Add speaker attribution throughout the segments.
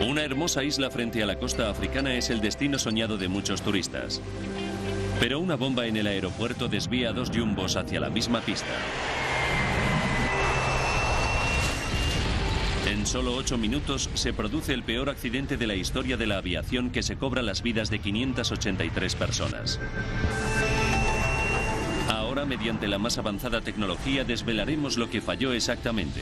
Speaker 1: Una hermosa isla frente a la costa africana es el destino soñado de muchos turistas. Pero una bomba en el aeropuerto desvía a 2 jumbos hacia la misma pista. En solo 8 minutos se produce el peor accidente de la historia de la aviación, que se cobra las vidas de 583 personas. Ahora, mediante la más avanzada tecnología, desvelaremos lo que falló exactamente.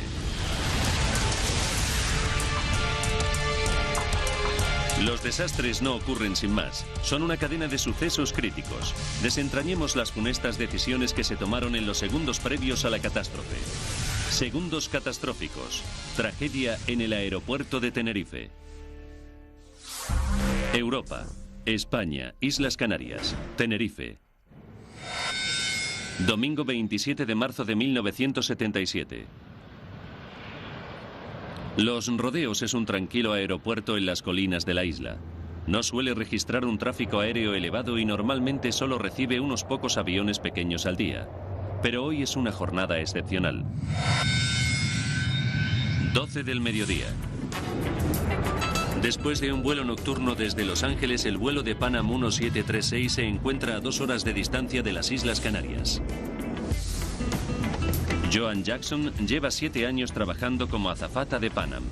Speaker 1: Los desastres no ocurren sin más, son una cadena de sucesos críticos. Desentrañemos las funestas decisiones que se tomaron en los segundos previos a la catástrofe. Segundos catastróficos. Tragedia en el aeropuerto de Tenerife. Europa, España, Islas Canarias, Tenerife. Domingo 27 de marzo de 1977. Los Rodeos es un tranquilo aeropuerto en las colinas de la isla. No suele registrar un tráfico aéreo elevado y normalmente solo recibe unos pocos aviones pequeños al día. Pero hoy es una jornada excepcional. 12 del mediodía. Después de un vuelo nocturno desde Los Ángeles, el vuelo de Pan Am 1736 se encuentra a 2 horas de distancia de las Islas Canarias. Joan Jackson lleva 7 años trabajando como azafata de Pan Am.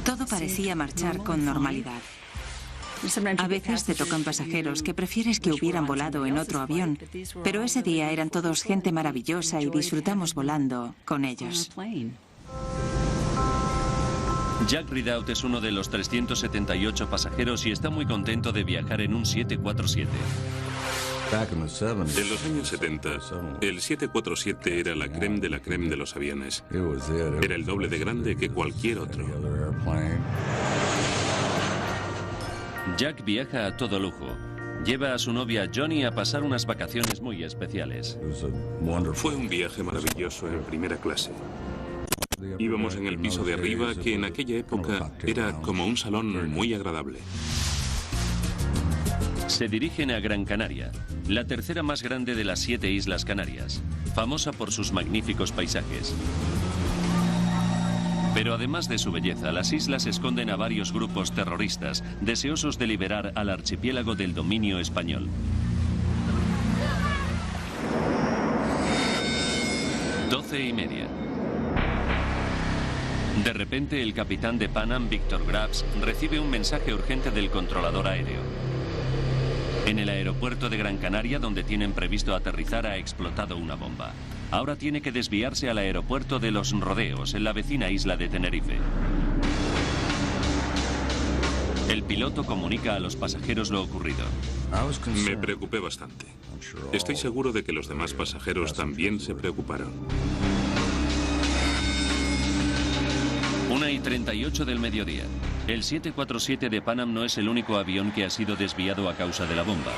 Speaker 2: Todo parecía marchar con normalidad. A veces te tocan pasajeros que prefieres que hubieran volado en otro avión, pero ese día eran todos gente maravillosa y disfrutamos volando con ellos.
Speaker 1: Jack Ridout es uno de los 378 pasajeros y está muy contento de viajar en un 747.
Speaker 3: En los años 70, el 747 era la crème de los aviones. Era el doble de grande que cualquier otro.
Speaker 1: Jack viaja a todo lujo. Lleva a su novia Johnny a pasar unas vacaciones muy especiales.
Speaker 3: Fue un viaje maravilloso en primera clase. Íbamos en el piso de arriba, que en aquella época era como un salón muy agradable.
Speaker 1: Se dirigen a Gran Canaria, la tercera más grande de las 7 Islas Canarias, famosa por sus magníficos paisajes. Pero además de su belleza, las islas esconden a varios grupos terroristas deseosos de liberar al archipiélago del dominio español. 12:30. De repente, el capitán de Pan Am, Victor Graves, recibe un mensaje urgente del controlador aéreo. En el aeropuerto de Gran Canaria, donde tienen previsto aterrizar, ha explotado una bomba. Ahora tiene que desviarse al aeropuerto de Los Rodeos, en la vecina isla de Tenerife. El piloto comunica a los pasajeros lo ocurrido.
Speaker 3: Me preocupé bastante. Estoy seguro de que los demás pasajeros también se preocuparon.
Speaker 1: 1:38 del mediodía. El 747 de Pan Am no es el único avión que ha sido desviado a causa de la bomba.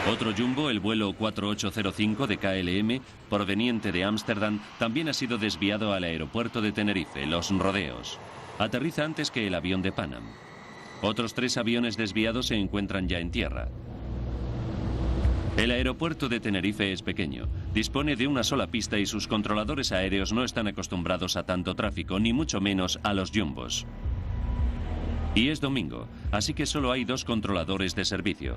Speaker 1: Otro jumbo, el vuelo 4805 de KLM, proveniente de Ámsterdam, también ha sido desviado al aeropuerto de Tenerife, Los Rodeos. Aterriza antes que el avión de Pan Am. Otros 3 aviones desviados se encuentran ya en tierra. El aeropuerto de Tenerife es pequeño, dispone de una sola pista y sus controladores aéreos no están acostumbrados a tanto tráfico, ni mucho menos a los jumbos. Y es domingo, así que solo hay 2 controladores de servicio.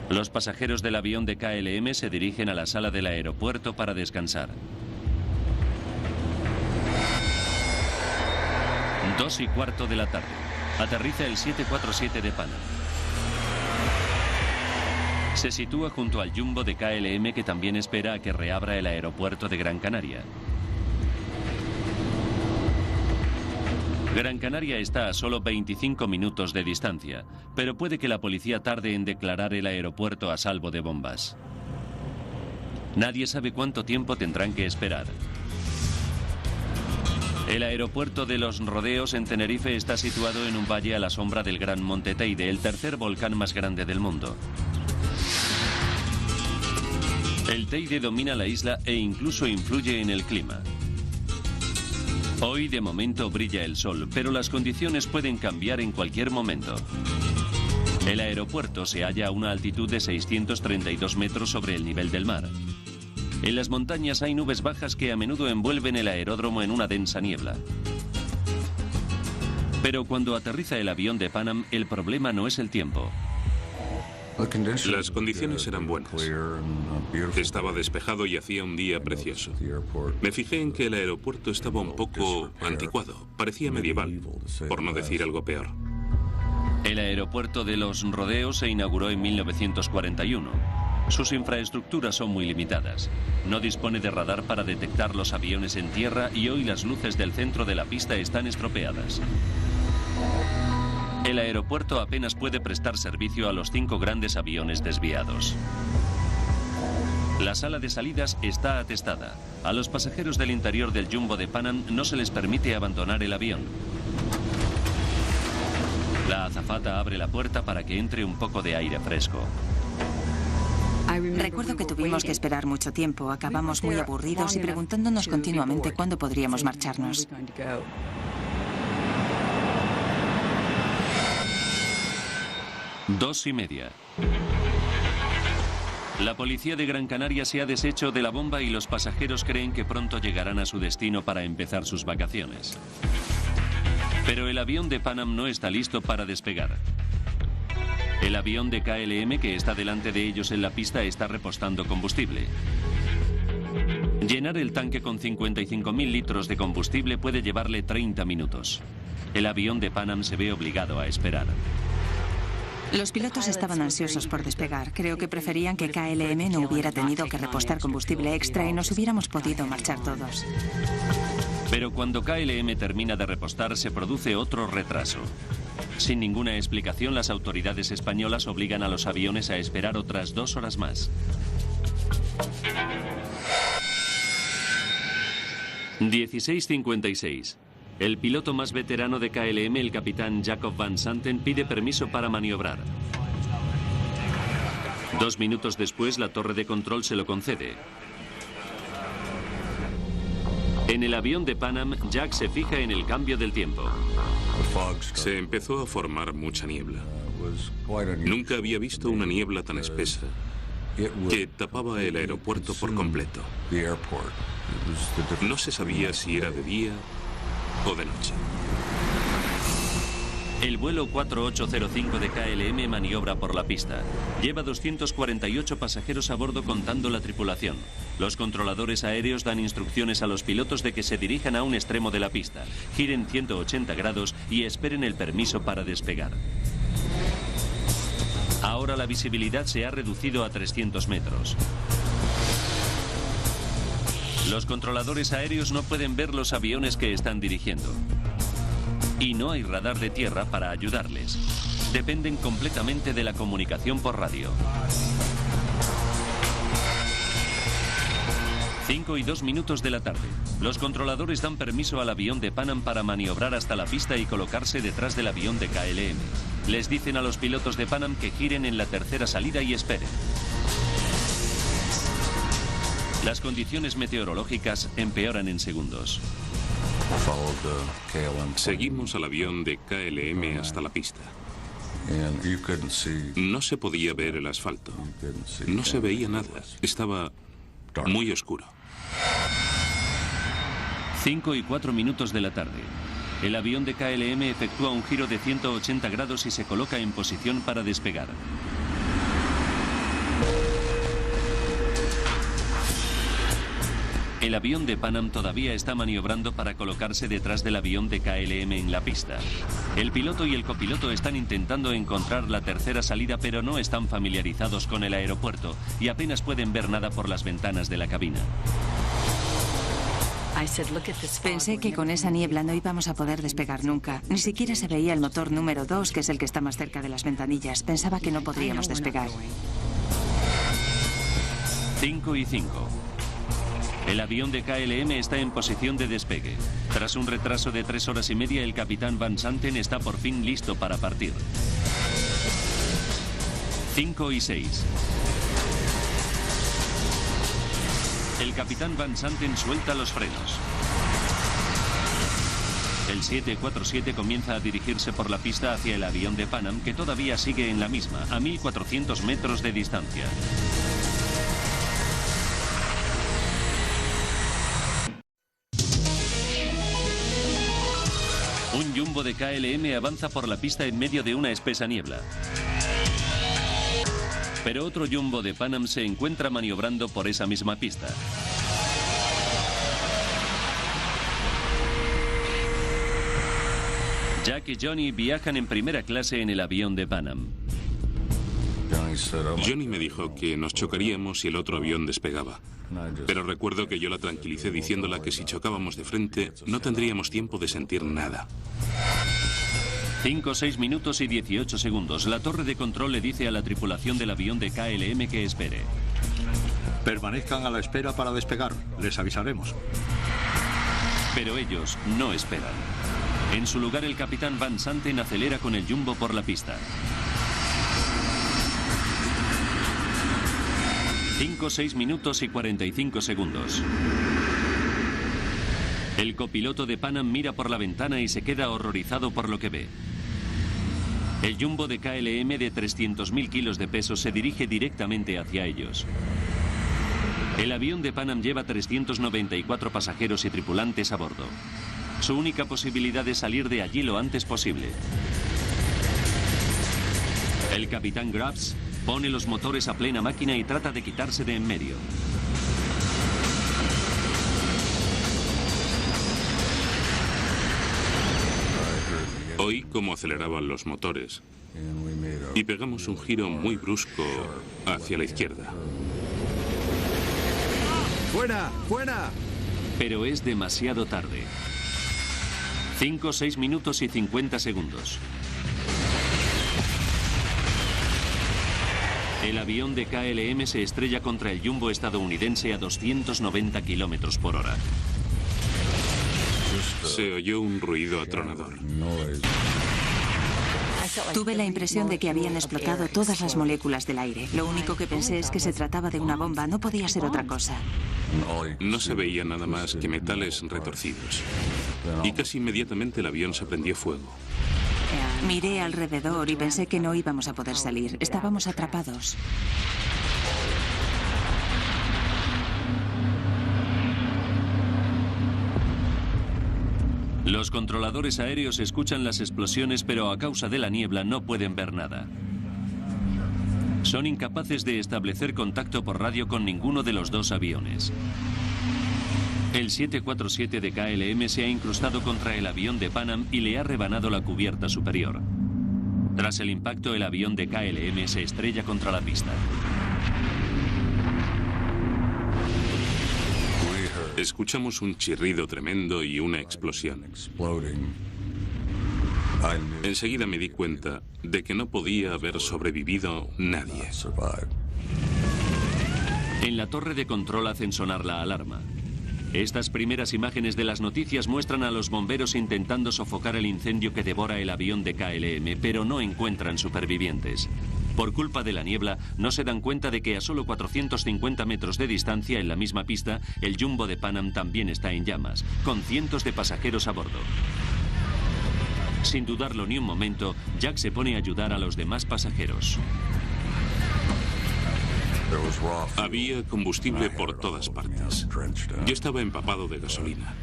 Speaker 1: Los pasajeros del avión de KLM se dirigen a la sala del aeropuerto para descansar. 2:15 de la tarde. Aterriza el 747 de Pan Am. Se sitúa junto al jumbo de KLM, que también espera a que reabra el aeropuerto de Gran Canaria. Gran Canaria está a solo 25 minutos de distancia, pero puede que la policía tarde en declarar el aeropuerto a salvo de bombas. Nadie sabe cuánto tiempo tendrán que esperar. El aeropuerto de Los Rodeos en Tenerife está situado en un valle a la sombra del Gran Monte Teide, el tercer volcán más grande del mundo. El Teide domina la isla e incluso influye en el clima. Hoy de momento brilla el sol, pero las condiciones pueden cambiar en cualquier momento. El aeropuerto se halla a una altitud de 632 metros sobre el nivel del mar. En las montañas hay nubes bajas que a menudo envuelven el aeródromo en una densa niebla. Pero cuando aterriza el avión de Pan Am, el problema no es el tiempo.
Speaker 3: Las condiciones eran buenas. Estaba despejado y hacía un día precioso. Me fijé en que el aeropuerto estaba un poco anticuado. Parecía medieval, por no decir algo peor.
Speaker 1: El aeropuerto de Los Rodeos se inauguró en 1941. Sus infraestructuras son muy limitadas. No dispone de radar para detectar los aviones en tierra y hoy las luces del centro de la pista están estropeadas. El aeropuerto apenas puede prestar servicio a los 5 grandes aviones desviados. La sala de salidas está atestada. A los pasajeros del interior del Jumbo de Pan Am no se les permite abandonar el avión. La azafata abre la puerta para que entre un poco de aire fresco.
Speaker 2: Recuerdo que tuvimos que esperar mucho tiempo. Acabamos muy aburridos y preguntándonos continuamente cuándo podríamos marcharnos.
Speaker 1: 2:30. La policía de Gran Canaria se ha deshecho de la bomba y los pasajeros creen que pronto llegarán a su destino para empezar sus vacaciones. Pero el avión de Pan Am no está listo para despegar. El avión de KLM que está delante de ellos en la pista está repostando combustible. Llenar el tanque con 55.000 litros de combustible puede llevarle 30 minutos. El avión de Pan Am se ve obligado a esperar.
Speaker 2: Los pilotos estaban ansiosos por despegar. Creo que preferían que KLM no hubiera tenido que repostar combustible extra y nos hubiéramos podido marchar todos.
Speaker 1: Pero cuando KLM termina de repostar, se produce otro retraso. Sin ninguna explicación, las autoridades españolas obligan a los aviones a esperar otras 2 horas más. 16:56. El piloto más veterano de KLM, el capitán Jacob Van Santen, pide permiso para maniobrar. 2 minutos después, la torre de control se lo concede. En el avión de Pan Am, Jack se fija en el cambio del tiempo.
Speaker 3: Se empezó a formar mucha niebla. Nunca había visto una niebla tan espesa que tapaba el aeropuerto por completo. No se sabía si era de día o de noche.
Speaker 1: El vuelo 4805 de KLM maniobra por la pista. Lleva 248 pasajeros a bordo contando la tripulación. Los controladores aéreos dan instrucciones a los pilotos de que se dirijan a un extremo de la pista, giren 180 grados y esperen el permiso para despegar. Ahora la visibilidad se ha reducido a 300 metros. Los controladores aéreos no pueden ver los aviones que están dirigiendo. Y no hay radar de tierra para ayudarles. Dependen completamente de la comunicación por radio. 5:02 de la tarde. Los controladores dan permiso al avión de Pan Am para maniobrar hasta la pista y colocarse detrás del avión de KLM. Les dicen a los pilotos de Pan Am que giren en la tercera salida y esperen. Las condiciones meteorológicas empeoran en segundos.
Speaker 3: Seguimos al avión de KLM hasta la pista. No se podía ver el asfalto. No se veía nada. Estaba muy oscuro.
Speaker 1: 5:04 de la tarde. El avión de KLM efectúa un giro de 180 grados y se coloca en posición para despegar. El avión de Pan Am todavía está maniobrando para colocarse detrás del avión de KLM en la pista. El piloto y el copiloto están intentando encontrar la tercera salida, pero no están familiarizados con el aeropuerto y apenas pueden ver nada por las ventanas de la cabina.
Speaker 2: Pensé que con esa niebla no íbamos a poder despegar nunca. Ni siquiera se veía el motor número 2, que es el que está más cerca de las ventanillas. Pensaba que no podríamos despegar.
Speaker 1: 5:05. El avión de KLM está en posición de despegue. Tras un retraso de 3 horas y media, el capitán Van Santen está por fin listo para partir. 5:06. El capitán Van Santen suelta los frenos. El 747 comienza a dirigirse por la pista hacia el avión de Pan Am, que todavía sigue en la misma, a 1.400 metros de distancia. Un jumbo de KLM avanza por la pista en medio de una espesa niebla. Pero otro jumbo de Pan Am se encuentra maniobrando por esa misma pista. Jack y Johnny viajan en primera clase en el avión de Pan Am.
Speaker 3: Johnny me dijo que nos chocaríamos si el otro avión despegaba. Pero recuerdo que yo la tranquilicé diciéndola que si chocábamos de frente no tendríamos tiempo de sentir nada.
Speaker 1: 5, 6 minutos y 18 segundos. La torre de control le dice a la tripulación del avión de KLM que espere.
Speaker 4: Permanezcan a la espera para despegar. Les avisaremos.
Speaker 1: Pero ellos no esperan. En su lugar, el capitán Van Santen acelera con el jumbo por la pista. 5, 6 minutos y 45 segundos. El copiloto de Pan Am mira por la ventana y se queda horrorizado por lo que ve. El jumbo de KLM de 300.000 kilos de peso se dirige directamente hacia ellos. El avión de Pan Am lleva 394 pasajeros y tripulantes a bordo. Su única posibilidad es salir de allí lo antes posible. El capitán Grubbs pone los motores a plena máquina y trata de quitarse de en medio.
Speaker 3: Oí cómo aceleraban los motores y pegamos un giro muy brusco hacia la izquierda.
Speaker 5: ¡Fuera! ¡Fuera!
Speaker 1: Pero es demasiado tarde. 5, 6 minutos y 50 segundos. El avión de KLM se estrella contra el jumbo estadounidense a 290 kilómetros por hora.
Speaker 3: Se oyó un ruido atronador.
Speaker 2: Tuve la impresión de que habían explotado todas las moléculas del aire. Lo único que pensé es que se trataba de una bomba, no podía ser otra cosa.
Speaker 3: No se veía nada más que metales retorcidos. Y casi inmediatamente el avión se prendió fuego.
Speaker 2: Miré alrededor y pensé que no íbamos a poder salir. Estábamos atrapados.
Speaker 1: Los controladores aéreos escuchan las explosiones, pero a causa de la niebla no pueden ver nada. Son incapaces de establecer contacto por radio con ninguno de los dos aviones. El 747 de KLM se ha incrustado contra el avión de Pan Am y le ha rebanado la cubierta superior. Tras el impacto, el avión de KLM se estrella contra la pista.
Speaker 3: Escuchamos un chirrido tremendo y una explosión. Enseguida me di cuenta de que no podía haber sobrevivido nadie.
Speaker 1: En la torre de control hacen sonar la alarma. Estas primeras imágenes de las noticias muestran a los bomberos intentando sofocar el incendio que devora el avión de KLM, pero no encuentran supervivientes. Por culpa de la niebla, no se dan cuenta de que a solo 450 metros de distancia, en la misma pista, el jumbo de Pan Am también está en llamas, con cientos de pasajeros a bordo. Sin dudarlo ni un momento, Jack se pone a ayudar a los demás pasajeros.
Speaker 3: Había combustible por todas partes. Yo estaba empapado de gasolina.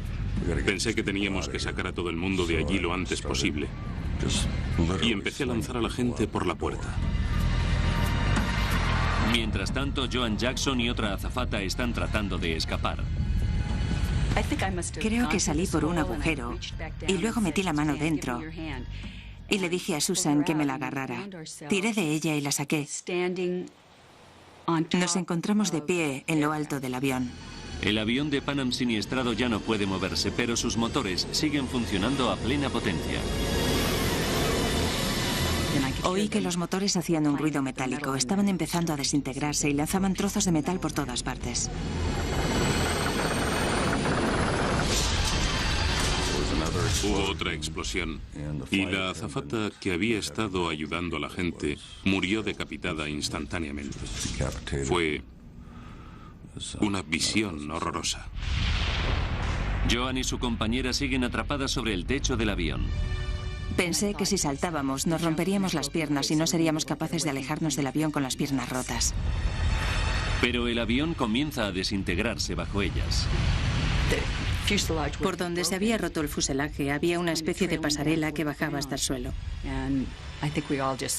Speaker 3: Pensé que teníamos que sacar a todo el mundo de allí lo antes posible. Y empecé a lanzar a la gente por la puerta.
Speaker 1: Mientras tanto, Joan Jackson y otra azafata están tratando de escapar.
Speaker 2: Creo que salí por un agujero y luego metí la mano dentro y le dije a Susan que me la agarrara. Tiré de ella y la saqué. Nos encontramos de pie en lo alto del avión.
Speaker 1: El avión de Pan Am siniestrado ya no puede moverse, pero sus motores siguen funcionando a plena potencia.
Speaker 2: Oí que los motores hacían un ruido metálico. Estaban empezando a desintegrarse y lanzaban trozos de metal por todas partes.
Speaker 3: Hubo otra explosión y la azafata que había estado ayudando a la gente murió decapitada instantáneamente. Fue una visión horrorosa.
Speaker 1: Joan y su compañera siguen atrapadas sobre el techo del avión.
Speaker 2: Pensé que si saltábamos nos romperíamos las piernas y no seríamos capaces de alejarnos del avión con las piernas rotas.
Speaker 1: Pero el avión comienza a desintegrarse bajo ellas.
Speaker 2: Por donde se había roto el fuselaje había una especie de pasarela que bajaba hasta el suelo.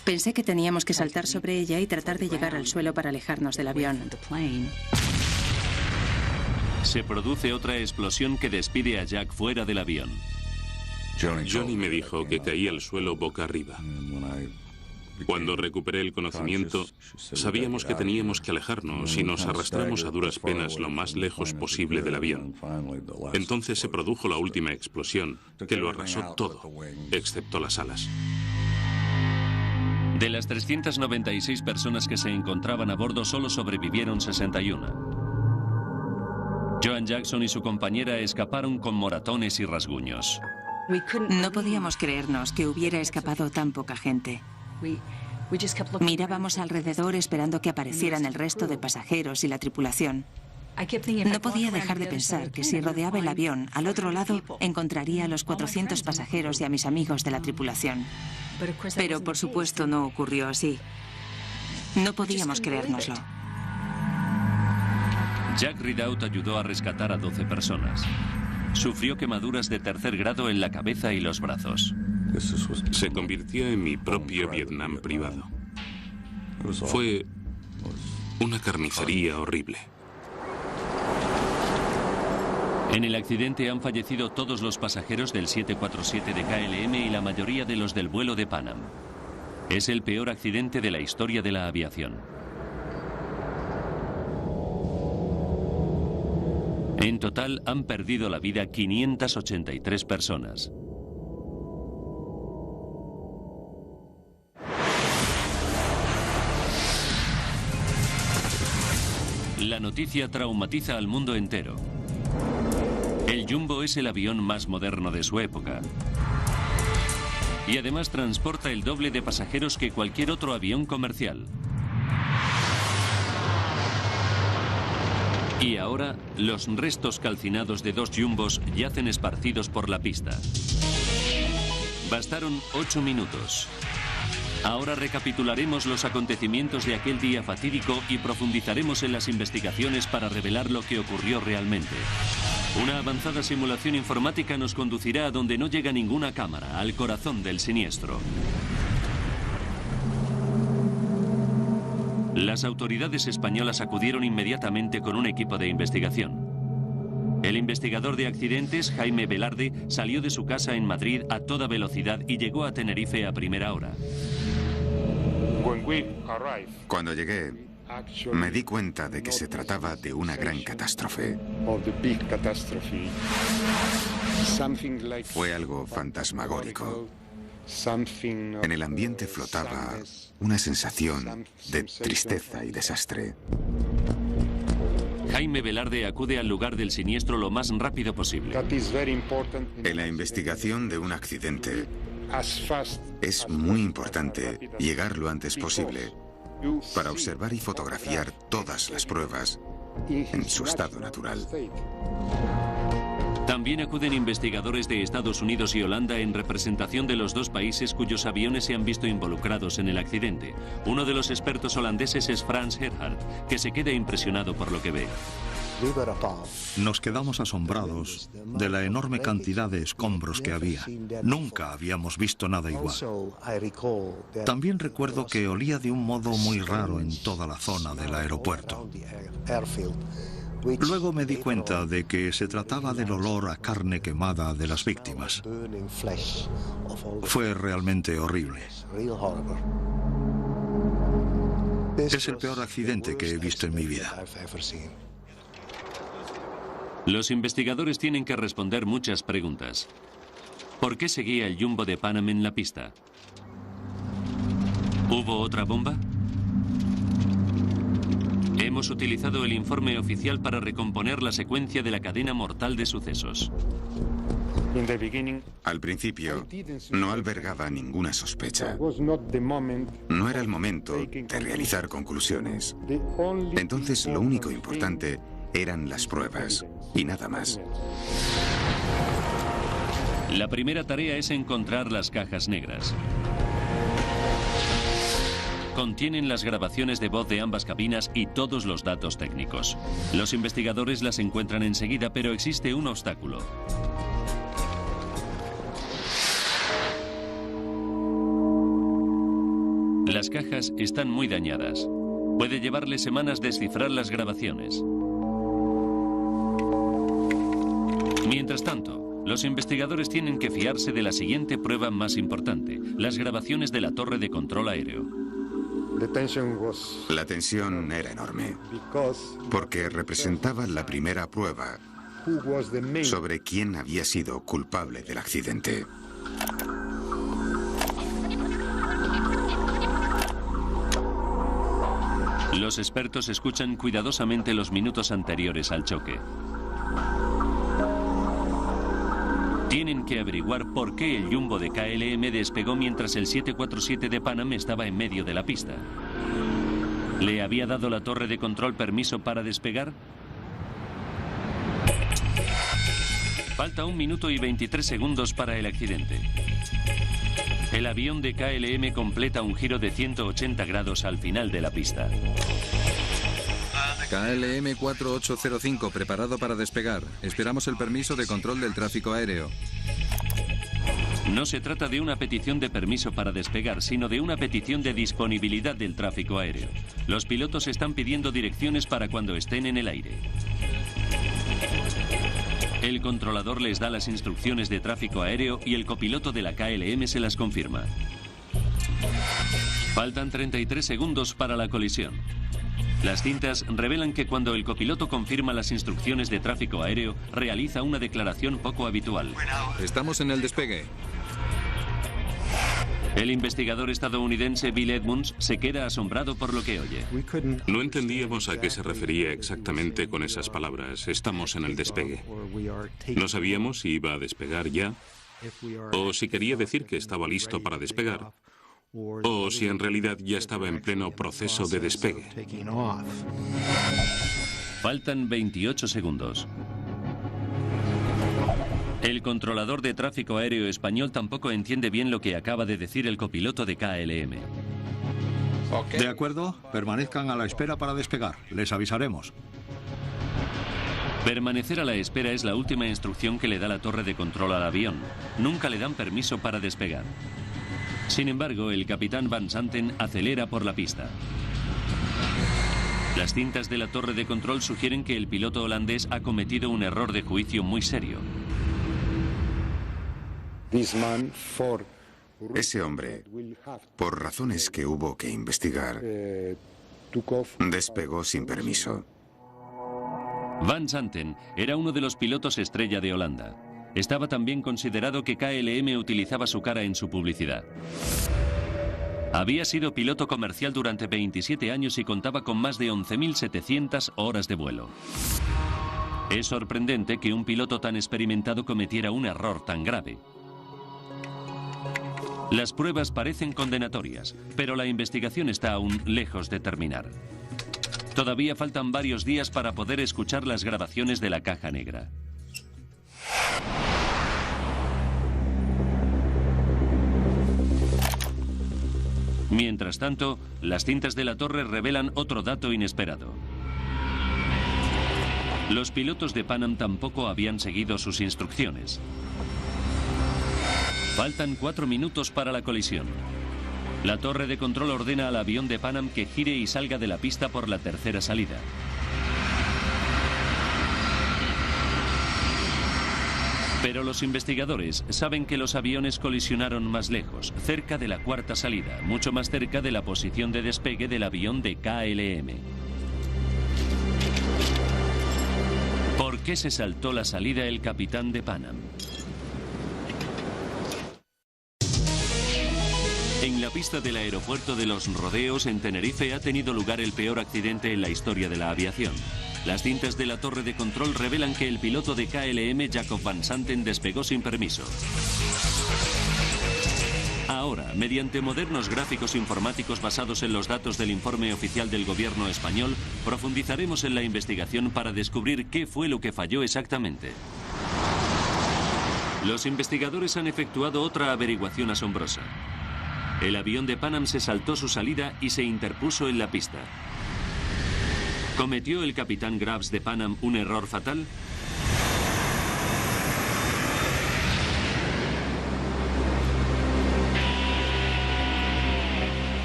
Speaker 2: Pensé que teníamos que saltar sobre ella y tratar de llegar al suelo para alejarnos del avión.
Speaker 1: Se produce otra explosión que despide a Jack fuera del avión.
Speaker 3: Johnny me dijo que caí al suelo boca arriba. Cuando recuperé el conocimiento, sabíamos que teníamos que alejarnos y nos arrastramos a duras penas lo más lejos posible del avión. Entonces se produjo la última explosión, que lo arrasó todo, excepto las alas.
Speaker 1: De las 396 personas que se encontraban a bordo, solo sobrevivieron 61. Joan Jackson y su compañera escaparon con moratones y rasguños.
Speaker 2: No podíamos creernos que hubiera escapado tan poca gente. Mirábamos alrededor esperando que aparecieran el resto de pasajeros y la tripulación. No podía dejar de pensar que si rodeaba el avión, al otro lado encontraría a los 400 pasajeros y a mis amigos de la tripulación. Pero por supuesto no ocurrió así. No podíamos creérnoslo.
Speaker 1: Jack Ridout ayudó a rescatar a 12 personas. Sufrió quemaduras de tercer grado en la cabeza y los brazos.
Speaker 3: Se convirtió en mi propio Vietnam privado. Fue una carnicería horrible.
Speaker 1: En el accidente han fallecido todos los pasajeros del 747 de KLM y la mayoría de los del vuelo de Pan Am. Es el peor accidente de la historia de la aviación. En total han perdido la vida 583 personas. La noticia traumatiza al mundo entero. El Jumbo es el avión más moderno de su época. Y además transporta el doble de pasajeros que cualquier otro avión comercial. Y ahora, los restos calcinados de 2 Jumbos yacen esparcidos por la pista. Bastaron 8 minutos. Ahora recapitularemos los acontecimientos de aquel día fatídico y profundizaremos en las investigaciones para revelar lo que ocurrió realmente. Una avanzada simulación informática nos conducirá a donde no llega ninguna cámara, al corazón del siniestro. Las autoridades españolas acudieron inmediatamente con un equipo de investigación. El investigador de accidentes, Jaime Velarde, salió de su casa en Madrid a toda velocidad y llegó a Tenerife a primera hora.
Speaker 6: Cuando llegué, me di cuenta de que se trataba de una gran catástrofe. Fue algo fantasmagórico. En el ambiente flotaba una sensación de tristeza y desastre.
Speaker 1: Jaime Velarde acude al lugar del siniestro lo más rápido posible.
Speaker 6: En la investigación de un accidente, es muy importante llegar lo antes posible para observar y fotografiar todas las pruebas en su estado natural.
Speaker 1: También acuden investigadores de Estados Unidos y Holanda en representación de los dos países cuyos aviones se han visto involucrados en el accidente. Uno de los expertos holandeses es Frans Gerhardt, que se queda impresionado por lo que ve.
Speaker 4: Nos quedamos asombrados de la enorme cantidad de escombros que había. Nunca habíamos visto nada igual. También recuerdo que olía de un modo muy raro en toda la zona del aeropuerto. Luego me di cuenta de que se trataba del olor a carne quemada de las víctimas. Fue realmente horrible. Es el peor accidente que he visto en mi vida.
Speaker 1: Los investigadores tienen que responder muchas preguntas. ¿Por qué seguía el Jumbo de Pan Am en la pista? ¿Hubo otra bomba? Hemos utilizado el informe oficial para recomponer la secuencia de la cadena mortal de sucesos.
Speaker 6: Al principio, no albergaba ninguna sospecha. No era el momento de realizar conclusiones. Entonces, lo único importante eran las pruebas, y nada más.
Speaker 1: La primera tarea es encontrar las cajas negras. Contienen las grabaciones de voz de ambas cabinas y todos los datos técnicos. Los investigadores las encuentran enseguida, pero existe un obstáculo. Las cajas están muy dañadas. Puede llevarle semanas descifrar las grabaciones. Mientras tanto, los investigadores tienen que fiarse de la siguiente prueba más importante: las grabaciones de la torre de control aéreo.
Speaker 6: La tensión era enorme, porque representaba la primera prueba sobre quién había sido culpable del accidente.
Speaker 1: Los expertos escuchan cuidadosamente los minutos anteriores al choque. Tienen que averiguar por qué el jumbo de KLM despegó mientras el 747 de Pan Am estaba en medio de la pista. ¿Le había dado la torre de control permiso para despegar? Falta 1 minuto y 23 segundos para el accidente. El avión de KLM completa un giro de 180 grados al final de la pista.
Speaker 5: KLM 4805, preparado para despegar. Esperamos el permiso de control del tráfico aéreo.
Speaker 1: No se trata de una petición de permiso para despegar, sino de una petición de disponibilidad del tráfico aéreo. Los pilotos están pidiendo direcciones para cuando estén en el aire. El controlador les da las instrucciones de tráfico aéreo y el copiloto de la KLM se las confirma. Faltan 33 segundos para la colisión. Las cintas revelan que cuando el copiloto confirma las instrucciones de tráfico aéreo, realiza una declaración poco habitual.
Speaker 5: Estamos en el despegue.
Speaker 1: El investigador estadounidense Bill Edmunds se queda asombrado por lo que oye.
Speaker 3: No entendíamos a qué se refería exactamente con esas palabras. Estamos en el despegue. No sabíamos si iba a despegar ya, o si quería decir que estaba listo para despegar, o si en realidad ya estaba en pleno proceso de despegue.
Speaker 1: Faltan 28 segundos. El controlador de tráfico aéreo español tampoco entiende bien lo que acaba de decir el copiloto de KLM.
Speaker 4: De acuerdo, permanezcan a la espera para despegar. Les avisaremos.
Speaker 1: Permanecer a la espera es la última instrucción que le da la torre de control al avión. Nunca le dan permiso para despegar. Sin embargo, el capitán Van Santen acelera por la pista. Las cintas de la torre de control sugieren que el piloto holandés ha cometido un error de juicio muy serio.
Speaker 6: Ese hombre, por razones que hubo que investigar, despegó sin permiso.
Speaker 1: Van Santen era uno de los pilotos estrella de Holanda. Estaba también considerado que KLM utilizaba su cara en su publicidad. Había sido piloto comercial durante 27 años y contaba con más de 11.700 horas de vuelo. Es sorprendente que un piloto tan experimentado cometiera un error tan grave. Las pruebas parecen condenatorias, pero la investigación está aún lejos de terminar. Todavía faltan varios días para poder escuchar las grabaciones de la caja negra. Mientras tanto, las cintas de la torre revelan otro dato inesperado. Los pilotos de Pan Am tampoco habían seguido sus instrucciones. Faltan 4 minutos para la colisión. La torre de control ordena al avión de Pan Am que gire y salga de la pista por la tercera salida. Pero los investigadores saben que los aviones colisionaron más lejos, cerca de la cuarta salida, mucho más cerca de la posición de despegue del avión de KLM. ¿Por qué se saltó la salida el capitán de Pan Am? En la pista del aeropuerto de Los Rodeos, en Tenerife, ha tenido lugar el peor accidente en la historia de la aviación. Las cintas de la torre de control revelan que el piloto de KLM, Jacob Van Santen, despegó sin permiso. Ahora, mediante modernos gráficos informáticos basados en los datos del informe oficial del gobierno español, profundizaremos en la investigación para descubrir qué fue lo que falló exactamente. Los investigadores han efectuado otra averiguación asombrosa. El avión de Pan Am se saltó su salida y se interpuso en la pista. ¿Cometió el capitán Graves de Pan Am un error fatal?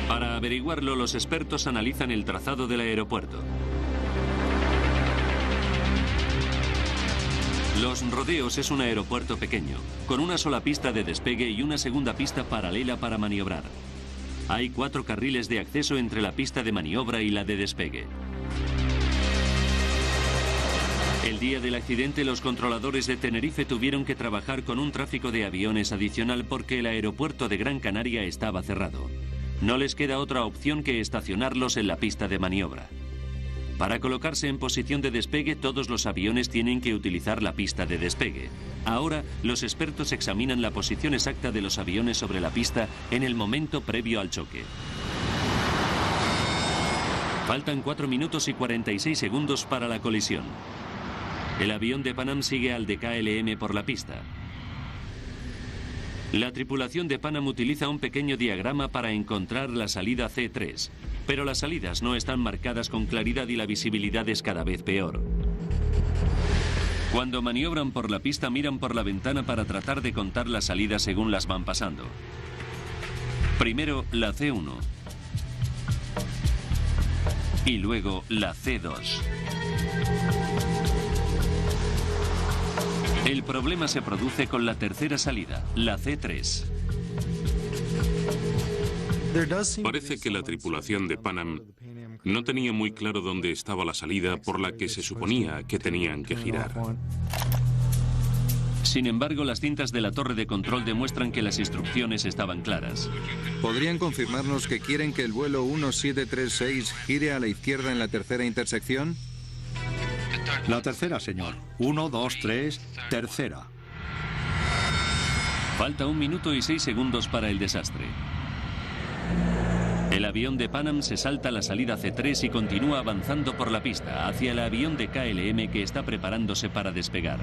Speaker 1: Para averiguarlo, los expertos analizan el trazado del aeropuerto. Los Rodeos es un aeropuerto pequeño, con una sola pista de despegue y una segunda pista paralela para maniobrar. Hay 4 carriles de acceso entre la pista de maniobra y la de despegue. El día del accidente, los controladores de Tenerife tuvieron que trabajar con un tráfico de aviones adicional porque el aeropuerto de Gran Canaria estaba cerrado. No les queda otra opción que estacionarlos en la pista de maniobra. Para colocarse en posición de despegue, todos los aviones tienen que utilizar la pista de despegue. Ahora, los expertos examinan la posición exacta de los aviones sobre la pista en el momento previo al choque. Faltan 4 minutos y 46 segundos para la colisión. El avión de Pan Am sigue al de KLM por la pista. La tripulación de Pan Am utiliza un pequeño diagrama para encontrar la salida C3, pero las salidas no están marcadas con claridad y la visibilidad es cada vez peor. Cuando maniobran por la pista, miran por la ventana para tratar de contar las salidas según las van pasando. Primero la C1 y luego la C2. El problema se produce con la tercera salida, la C3.
Speaker 3: Parece que la tripulación de Pan Am no tenía muy claro dónde estaba la salida por la que se suponía que tenían que girar.
Speaker 1: Sin embargo, las cintas de la torre de control demuestran que las instrucciones estaban claras.
Speaker 5: ¿Podrían confirmarnos que quieren que el vuelo 1736 gire a la izquierda en la tercera intersección?
Speaker 4: La tercera, señor. 1, 2, 3, tercera.
Speaker 1: Falta 1 minuto y 6 segundos para el desastre. El avión de Pan Am se salta la salida C3 y continúa avanzando por la pista hacia el avión de KLM que está preparándose para despegar.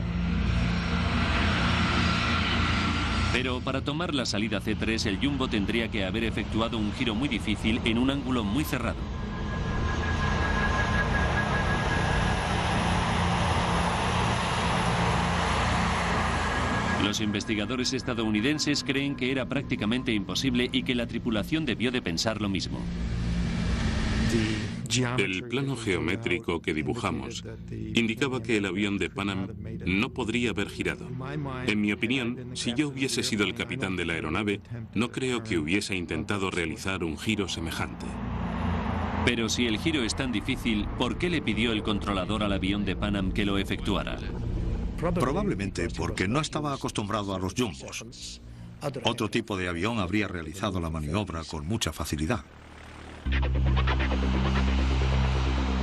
Speaker 1: Pero para tomar la salida C3, el Jumbo tendría que haber efectuado un giro muy difícil en un ángulo muy cerrado. Los investigadores estadounidenses creen que era prácticamente imposible y que la tripulación debió de pensar lo mismo.
Speaker 3: El plano geométrico que dibujamos indicaba que el avión de Pan Am no podría haber girado. En mi opinión, si yo hubiese sido el capitán de la aeronave, no creo que hubiese intentado realizar un giro semejante.
Speaker 1: Pero si el giro es tan difícil, ¿por qué le pidió el controlador al avión de Pan Am que lo efectuara?
Speaker 4: Probablemente porque no estaba acostumbrado a los jumbos. Otro tipo de avión habría realizado la maniobra con mucha facilidad.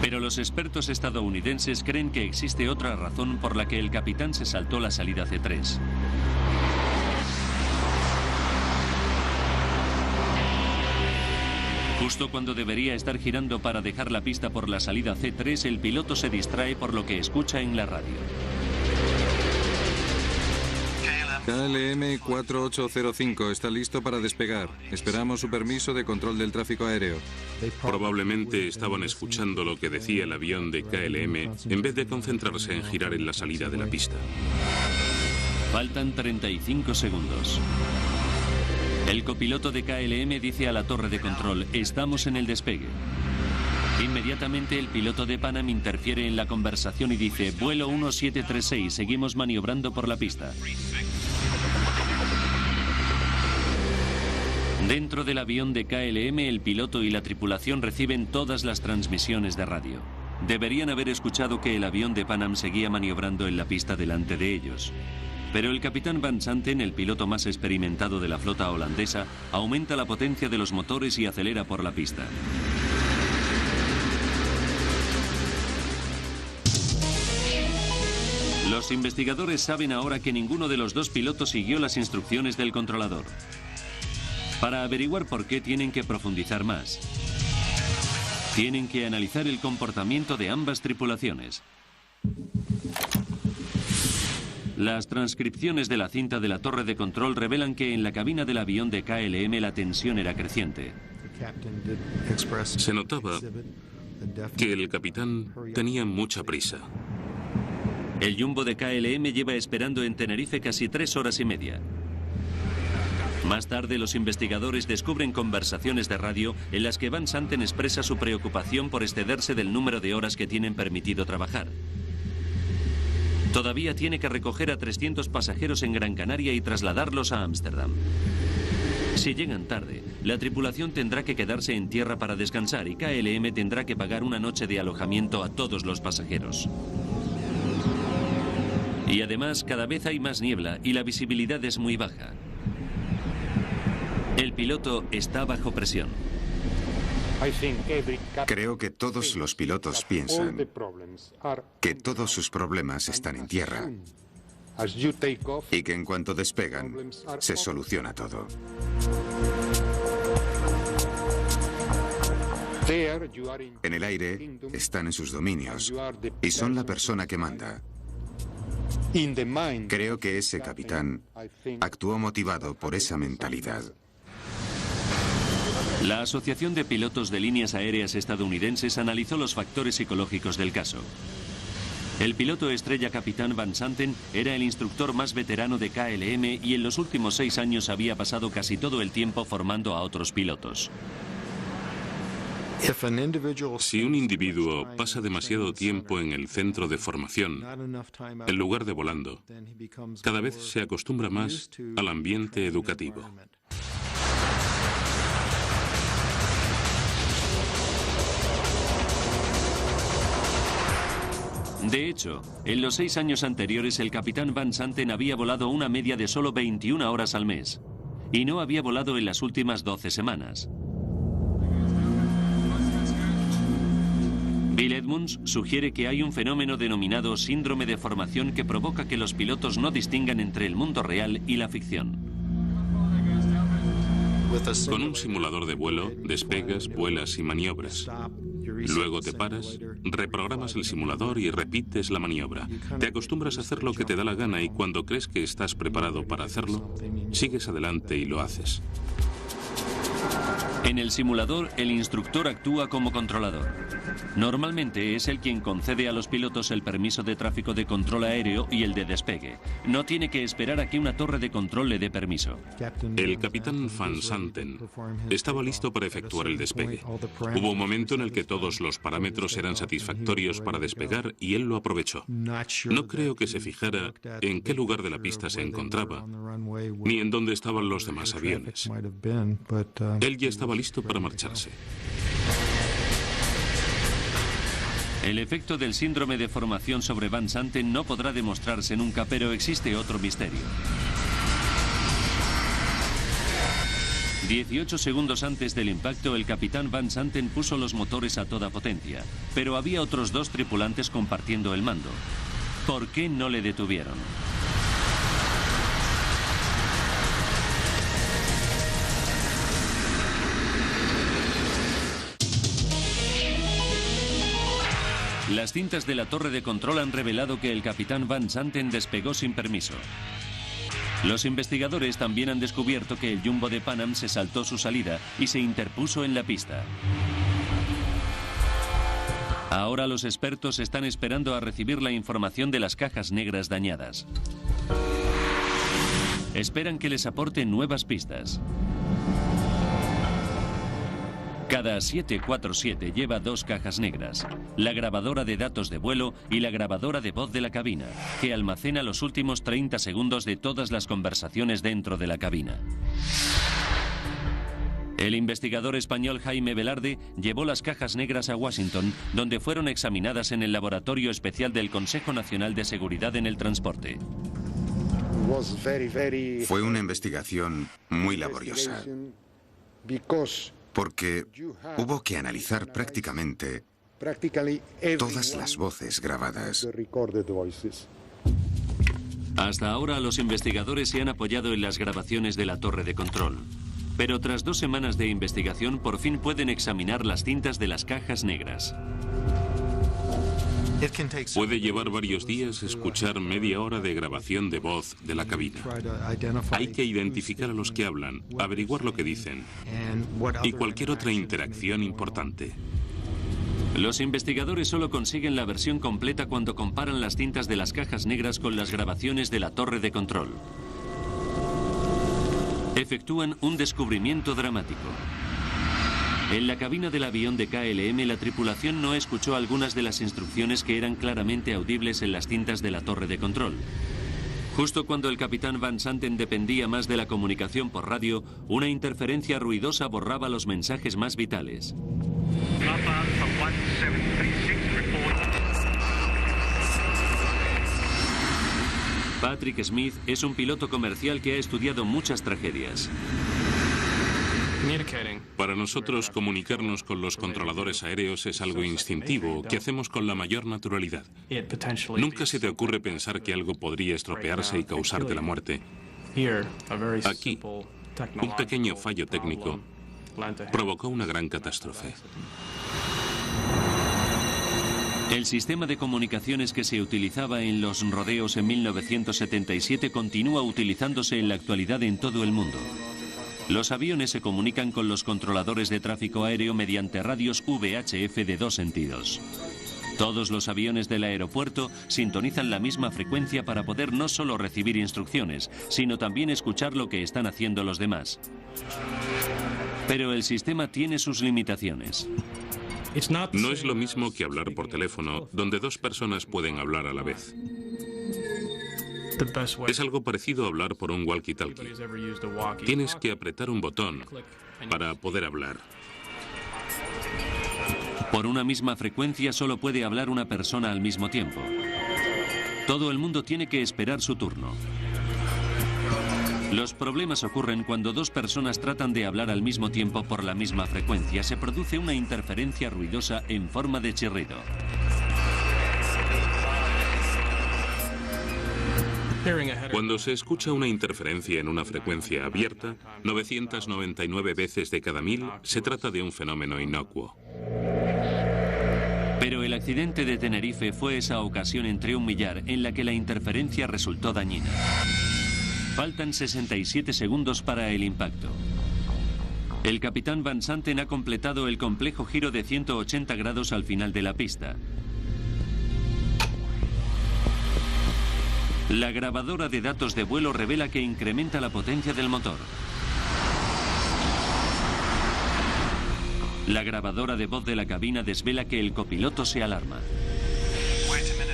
Speaker 1: Pero los expertos estadounidenses creen que existe otra razón por la que el capitán se saltó la salida C3. Justo cuando debería estar girando para dejar la pista por la salida C3, el piloto se distrae por lo que escucha en la radio.
Speaker 5: KLM 4805 está listo para despegar. Esperamos su permiso de control del tráfico aéreo.
Speaker 3: Probablemente estaban escuchando lo que decía el avión de KLM en vez de concentrarse en girar en la salida de la pista.
Speaker 1: Faltan 35 segundos. El copiloto de KLM dice a la torre de control: estamos en el despegue. Inmediatamente el piloto de Pan Am interfiere en la conversación y dice: vuelo 1736, seguimos maniobrando por la pista. Dentro del avión de KLM, el piloto y la tripulación reciben todas las transmisiones de radio. Deberían haber escuchado que el avión de Pan Am seguía maniobrando en la pista delante de ellos. Pero el capitán Van Santen, el piloto más experimentado de la flota holandesa, aumenta la potencia de los motores y acelera por la pista. Los investigadores saben ahora que ninguno de los dos pilotos siguió las instrucciones del controlador. Para averiguar por qué, tienen que profundizar más. Tienen que analizar el comportamiento de ambas tripulaciones. Las transcripciones de la cinta de la torre de control revelan que en la cabina del avión de KLM la tensión era creciente.
Speaker 3: Se notaba que el capitán tenía mucha prisa.
Speaker 1: El jumbo de KLM lleva esperando en Tenerife casi 3 horas y media. Más tarde, los investigadores descubren conversaciones de radio en las que Van Santen expresa su preocupación por excederse del número de horas que tienen permitido trabajar. Todavía tiene que recoger a 300 pasajeros en Gran Canaria y trasladarlos a Ámsterdam. Si llegan tarde, la tripulación tendrá que quedarse en tierra para descansar y KLM tendrá que pagar una noche de alojamiento a todos los pasajeros. Y además, cada vez hay más niebla y la visibilidad es muy baja. El piloto está bajo presión.
Speaker 6: Creo que todos los pilotos piensan que todos sus problemas están en tierra y que en cuanto despegan se soluciona todo. En el aire están en sus dominios y son la persona que manda. Creo que ese capitán actuó motivado por esa mentalidad.
Speaker 1: La Asociación de Pilotos de Líneas Aéreas Estadounidenses analizó los factores psicológicos del caso. El piloto estrella capitán Van Santen era el instructor más veterano de KLM y en los últimos 6 años había pasado casi todo el tiempo formando a otros pilotos.
Speaker 3: Si un individuo pasa demasiado tiempo en el centro de formación, en lugar de volando, cada vez se acostumbra más al ambiente educativo.
Speaker 1: De hecho, en los 6 años anteriores el capitán Van Santen había volado una media de solo 21 horas al mes y no había volado en las últimas 12 semanas. Bill Edmunds sugiere que hay un fenómeno denominado síndrome de formación que provoca que los pilotos no distingan entre el mundo real y la ficción.
Speaker 3: Con un simulador de vuelo, despegas, vuelas y maniobras. Luego te paras, reprogramas el simulador y repites la maniobra. Te acostumbras a hacer lo que te da la gana y cuando crees que estás preparado para hacerlo, sigues adelante y lo haces.
Speaker 1: En el simulador, el instructor actúa como controlador. Normalmente es él quien concede a los pilotos el permiso de tráfico de control aéreo y el de despegue. No tiene que esperar a que una torre de control le dé permiso.
Speaker 3: El capitán Van Santen estaba listo para efectuar el despegue. Hubo un momento en el que todos los parámetros eran satisfactorios para despegar y él lo aprovechó. No creo que se fijara en qué lugar de la pista se encontraba, ni en dónde estaban los demás aviones. Él ya estaba listo para marcharse.
Speaker 1: El efecto del síndrome de formación sobre Van Santen no podrá demostrarse nunca, pero existe otro misterio. 18 segundos antes del impacto, el capitán Van Santen puso los motores a toda potencia, pero había otros 2 tripulantes compartiendo el mando. ¿Por qué no le detuvieron? Las cintas de la torre de control han revelado que el capitán Van Santen despegó sin permiso. Los investigadores también han descubierto que el jumbo de Pan Am se saltó su salida y se interpuso en la pista. Ahora los expertos están esperando a recibir la información de las cajas negras dañadas. Esperan que les aporten nuevas pistas. Cada 747 lleva 2 cajas negras, la grabadora de datos de vuelo y la grabadora de voz de la cabina, que almacena los últimos 30 segundos de todas las conversaciones dentro de la cabina. El investigador español Jaime Velarde llevó las cajas negras a Washington, donde fueron examinadas en el laboratorio especial del Consejo Nacional de Seguridad en el Transporte.
Speaker 6: Fue una investigación muy laboriosa, porque hubo que analizar prácticamente todas las voces grabadas.
Speaker 1: Hasta ahora los investigadores se han apoyado en las grabaciones de la torre de control. Pero tras 2 semanas de investigación por fin pueden examinar las cintas de las cajas negras.
Speaker 3: Puede llevar varios días escuchar media hora de grabación de voz de la cabina. Hay que identificar a los que hablan, averiguar lo que dicen y cualquier otra interacción importante.
Speaker 1: Los investigadores solo consiguen la versión completa cuando comparan las cintas de las cajas negras con las grabaciones de la torre de control. Efectúan un descubrimiento dramático. En la cabina del avión de KLM, la tripulación no escuchó algunas de las instrucciones que eran claramente audibles en las cintas de la torre de control. Justo cuando el capitán Van Santen dependía más de la comunicación por radio, una interferencia ruidosa borraba los mensajes más vitales. Patrick Smith es un piloto comercial que ha estudiado muchas tragedias.
Speaker 3: Para nosotros, comunicarnos con los controladores aéreos es algo instintivo, que hacemos con la mayor naturalidad. Nunca se te ocurre pensar que algo podría estropearse y causarte la muerte. Aquí, un pequeño fallo técnico provocó una gran catástrofe.
Speaker 1: El sistema de comunicaciones que se utilizaba en los rodeos en 1977 continúa utilizándose en la actualidad en todo el mundo. Los aviones se comunican con los controladores de tráfico aéreo mediante radios VHF de 2 sentidos. Todos los aviones del aeropuerto sintonizan la misma frecuencia para poder no solo recibir instrucciones, sino también escuchar lo que están haciendo los demás. Pero el sistema tiene sus limitaciones.
Speaker 3: No es lo mismo que hablar por teléfono, donde 2 personas pueden hablar a la vez. Es algo parecido a hablar por un walkie-talkie. Tienes que apretar un botón para poder hablar.
Speaker 1: Por una misma frecuencia solo puede hablar una persona al mismo tiempo. Todo el mundo tiene que esperar su turno. Los problemas ocurren cuando 2 personas tratan de hablar al mismo tiempo por la misma frecuencia. Se produce una interferencia ruidosa en forma de chirrido.
Speaker 3: Cuando se escucha una interferencia en una frecuencia abierta, 999 veces de cada 1000, se trata de un fenómeno inocuo.
Speaker 1: Pero el accidente de Tenerife fue esa ocasión entre un millar en la que la interferencia resultó dañina. Faltan 67 segundos para el impacto. El capitán Van Santen ha completado el complejo giro de 180 grados al final de la pista. La grabadora de datos de vuelo revela que incrementa la potencia del motor. La grabadora de voz de la cabina desvela que el copiloto se alarma.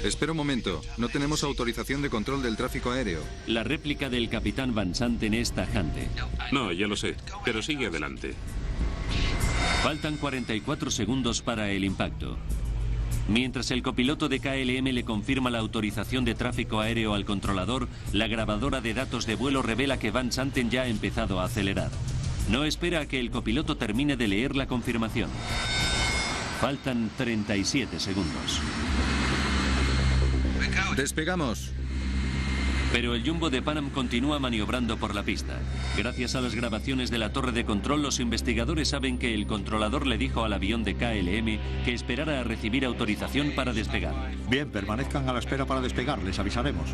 Speaker 5: Espera un momento. No tenemos autorización de control del tráfico aéreo.
Speaker 1: La réplica del capitán Van Santen es tajante.
Speaker 3: No, ya lo sé, pero sigue adelante.
Speaker 1: Faltan 44 segundos para el impacto. Mientras el copiloto de KLM le confirma la autorización de tráfico aéreo al controlador, la grabadora de datos de vuelo revela que Van Santen ya ha empezado a acelerar. No espera a que el copiloto termine de leer la confirmación. Faltan 37 segundos.
Speaker 5: ¡Despegamos!
Speaker 1: Pero el Jumbo de Pan Am continúa maniobrando por la pista. Gracias a las grabaciones de la torre de control, los investigadores saben que el controlador le dijo al avión de KLM que esperara a recibir autorización para despegar.
Speaker 4: Bien, permanezcan a la espera para despegar, les avisaremos.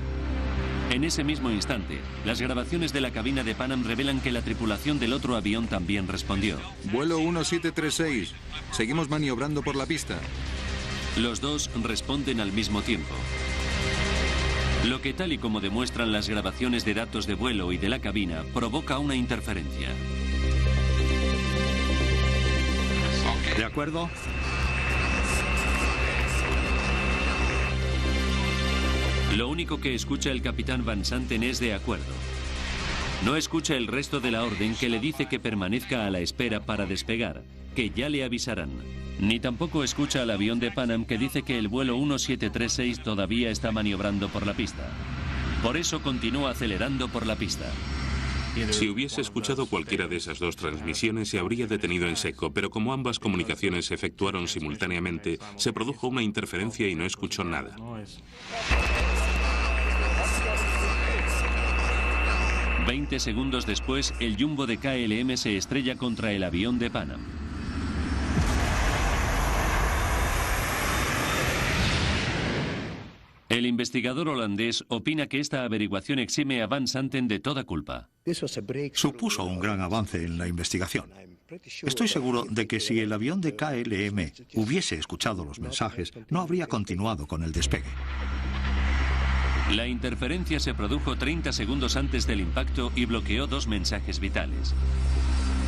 Speaker 1: En ese mismo instante, las grabaciones de la cabina de Pan Am revelan que la tripulación del otro avión también respondió.
Speaker 5: Vuelo 1736. Seguimos maniobrando por la pista.
Speaker 1: Los dos responden al mismo tiempo. Lo que, tal y como demuestran las grabaciones de datos de vuelo y de la cabina, provoca una interferencia.
Speaker 4: ¿De acuerdo?
Speaker 1: Lo único que escucha el capitán Van Santen es de acuerdo. No escucha el resto de la orden que le dice que permanezca a la espera para despegar, que ya le avisarán. Ni tampoco escucha al avión de Pan Am que dice que el vuelo 1736 todavía está maniobrando por la pista. Por eso continúa acelerando por la pista.
Speaker 3: Si hubiese escuchado cualquiera de esas 2 transmisiones, se habría detenido en seco, pero como ambas comunicaciones se efectuaron simultáneamente, se produjo una interferencia y no escuchó nada.
Speaker 1: «20 segundos después, el Jumbo de KLM se estrella contra el avión de Pan Am. El investigador holandés opina que esta averiguación exime a Van Santen de toda culpa.
Speaker 4: Supuso un gran avance en la investigación. Estoy seguro de que si el avión de KLM hubiese escuchado los mensajes, no habría continuado con el despegue.
Speaker 1: La interferencia se produjo 30 segundos antes del impacto y bloqueó 2 mensajes vitales.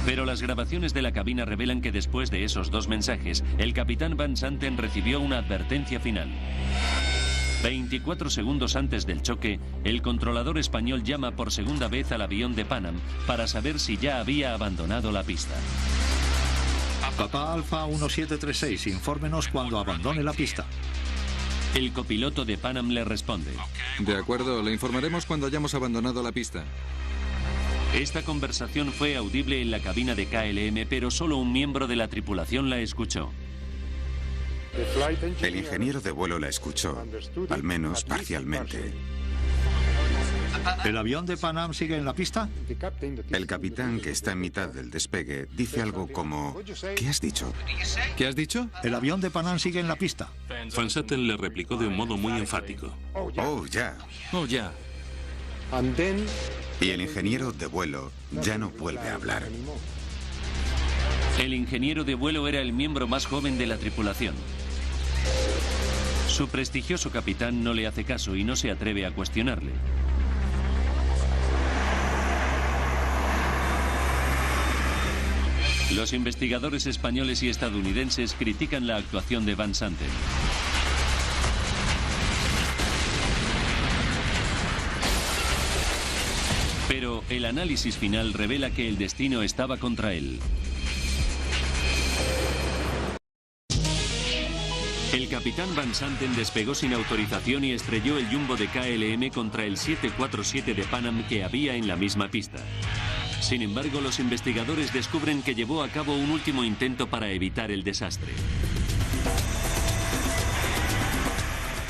Speaker 1: Pero las grabaciones de la cabina revelan que después de esos 2 mensajes, el capitán Van Santen recibió una advertencia final. 24 segundos antes del choque, el controlador español llama por segunda vez al avión de Panam para saber si ya había abandonado la pista.
Speaker 4: Papa Alfa 1736, infórmenos cuando abandone la pista.
Speaker 1: El copiloto de Panam le responde:
Speaker 5: De acuerdo, le informaremos cuando hayamos abandonado la pista.
Speaker 1: Esta conversación fue audible en la cabina de KLM, pero solo un miembro de la tripulación la escuchó.
Speaker 6: El ingeniero de vuelo la escuchó, al menos parcialmente.
Speaker 4: ¿El avión de Panam sigue en la pista?
Speaker 6: El capitán, que está en mitad del despegue, dice algo como: ¿qué has dicho?
Speaker 5: ¿Qué has dicho?
Speaker 4: El avión de Panam sigue en la pista.
Speaker 3: Van Santen le replicó de un modo muy enfático.
Speaker 6: Oh, ya.
Speaker 5: Oh, ya.
Speaker 6: Y el ingeniero de vuelo ya no vuelve a hablar.
Speaker 1: El ingeniero de vuelo era el miembro más joven de la tripulación. Su prestigioso capitán no le hace caso y no se atreve a cuestionarle. Los investigadores españoles y estadounidenses critican la actuación de Van Santen. Pero el análisis final revela que el destino estaba contra él. El capitán Van Santen despegó sin autorización y estrelló el jumbo de KLM contra el 747 de Panam que había en la misma pista. Sin embargo, los investigadores descubren que llevó a cabo un último intento para evitar el desastre.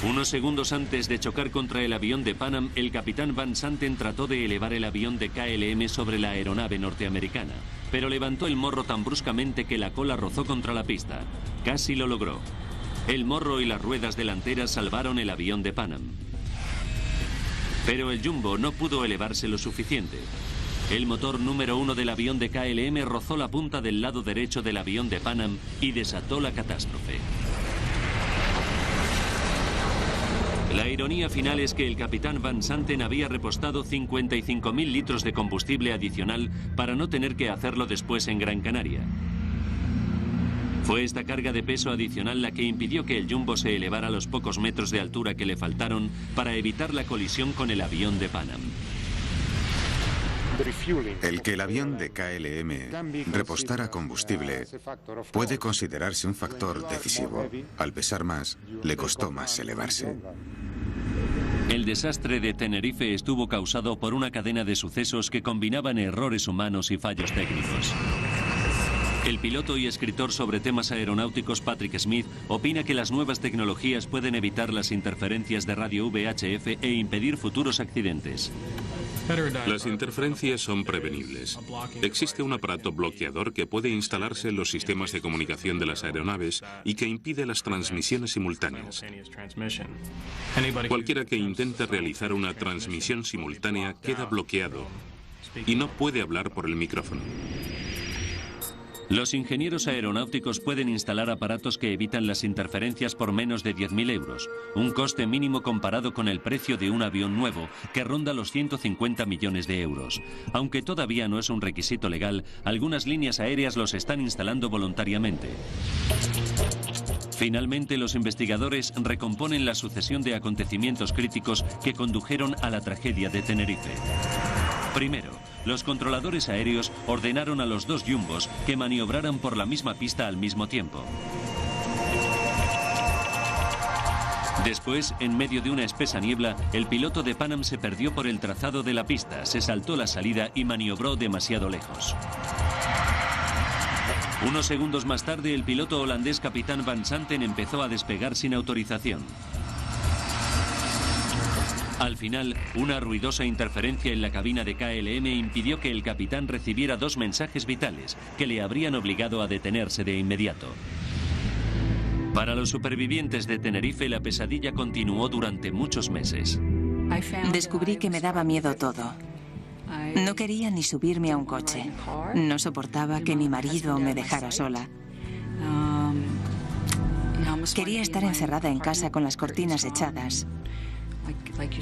Speaker 1: Unos segundos antes de chocar contra el avión de Panam, el capitán Van Santen trató de elevar el avión de KLM sobre la aeronave norteamericana, pero levantó el morro tan bruscamente que la cola rozó contra la pista. Casi lo logró. El morro y las ruedas delanteras salvaron el avión de Panam. Pero el jumbo no pudo elevarse lo suficiente. El motor número 1 del avión de KLM rozó la punta del lado derecho del avión de Panam y desató la catástrofe. La ironía final es que el capitán Van Santen había repostado 55.000 litros de combustible adicional para no tener que hacerlo después en Gran Canaria. Fue esta carga de peso adicional la que impidió que el jumbo se elevara a los pocos metros de altura que le faltaron para evitar la colisión con el avión de Panam.
Speaker 6: El que el avión de KLM repostara combustible puede considerarse un factor decisivo. Al pesar más, le costó más elevarse.
Speaker 1: El desastre de Tenerife estuvo causado por una cadena de sucesos que combinaban errores humanos y fallos técnicos. El piloto y escritor sobre temas aeronáuticos Patrick Smith opina que las nuevas tecnologías pueden evitar las interferencias de radio VHF e impedir futuros accidentes.
Speaker 3: Las interferencias son prevenibles. Existe un aparato bloqueador que puede instalarse en los sistemas de comunicación de las aeronaves y que impide las transmisiones simultáneas. Cualquiera que intente realizar una transmisión simultánea queda bloqueado y no puede hablar por el micrófono.
Speaker 1: Los ingenieros aeronáuticos pueden instalar aparatos que evitan las interferencias por menos de 10.000 euros, un coste mínimo comparado con el precio de un avión nuevo, que ronda los 150 millones de euros. Aunque todavía no es un requisito legal, algunas líneas aéreas los están instalando voluntariamente. Finalmente, los investigadores recomponen la sucesión de acontecimientos críticos que condujeron a la tragedia de Tenerife. Primero, los controladores aéreos ordenaron a los 2 jumbos que maniobraran por la misma pista al mismo tiempo. Después, en medio de una espesa niebla, el piloto de Panam se perdió por el trazado de la pista, se saltó la salida y maniobró demasiado lejos. Unos segundos más tarde, el piloto holandés capitán Van Santen empezó a despegar sin autorización. Al final, una ruidosa interferencia en la cabina de KLM impidió que el capitán recibiera 2 mensajes vitales que le habrían obligado a detenerse de inmediato. Para los supervivientes de Tenerife, la pesadilla continuó durante muchos meses.
Speaker 2: Descubrí que me daba miedo todo. No quería ni subirme a un coche. No soportaba que mi marido me dejara sola. Quería estar encerrada en casa con las cortinas echadas,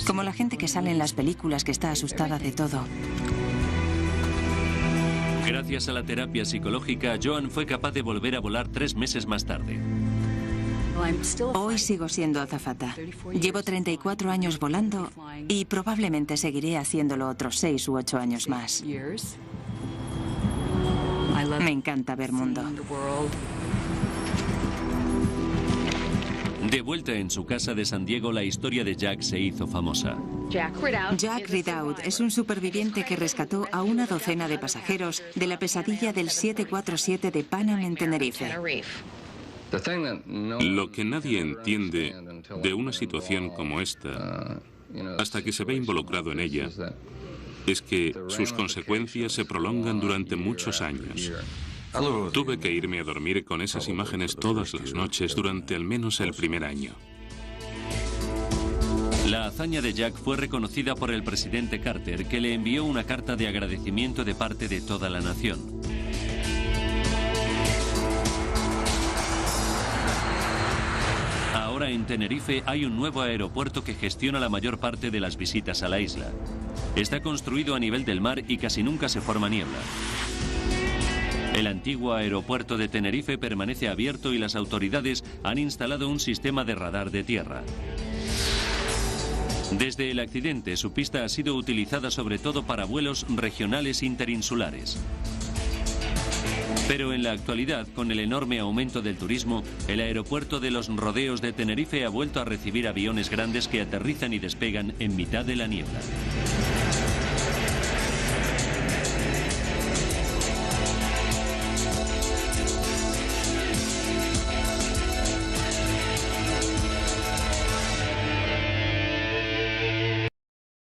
Speaker 2: como la gente que sale en las películas que está asustada de todo.
Speaker 1: Gracias a la terapia psicológica, Joan fue capaz de volver a volar 3 meses más tarde.
Speaker 2: Hoy sigo siendo azafata. Llevo 34 años volando y probablemente seguiré haciéndolo otros 6 u 8 años más. Me encanta ver mundo.
Speaker 1: De vuelta en su casa de San Diego, la historia de Jack se hizo famosa.
Speaker 2: Jack Ridout es un superviviente que rescató a una docena de pasajeros de la pesadilla del 747 de Pan Am en Tenerife.
Speaker 3: Lo que nadie entiende de una situación como esta, hasta que se ve involucrado en ella, es que sus consecuencias se prolongan durante muchos años. Tuve que irme a dormir con esas imágenes todas las noches durante al menos el primer año.
Speaker 1: La hazaña de Jack fue reconocida por el presidente Carter, que le envió una carta de agradecimiento de parte de toda la nación. Ahora en Tenerife hay un nuevo aeropuerto que gestiona la mayor parte de las visitas a la isla. Está construido a nivel del mar y casi nunca se forma niebla. El antiguo aeropuerto de Tenerife permanece abierto y las autoridades han instalado un sistema de radar de tierra. Desde el accidente, su pista ha sido utilizada sobre todo para vuelos regionales interinsulares. Pero en la actualidad, con el enorme aumento del turismo, el aeropuerto de los Rodeos de Tenerife ha vuelto a recibir aviones grandes que aterrizan y despegan en mitad de la niebla.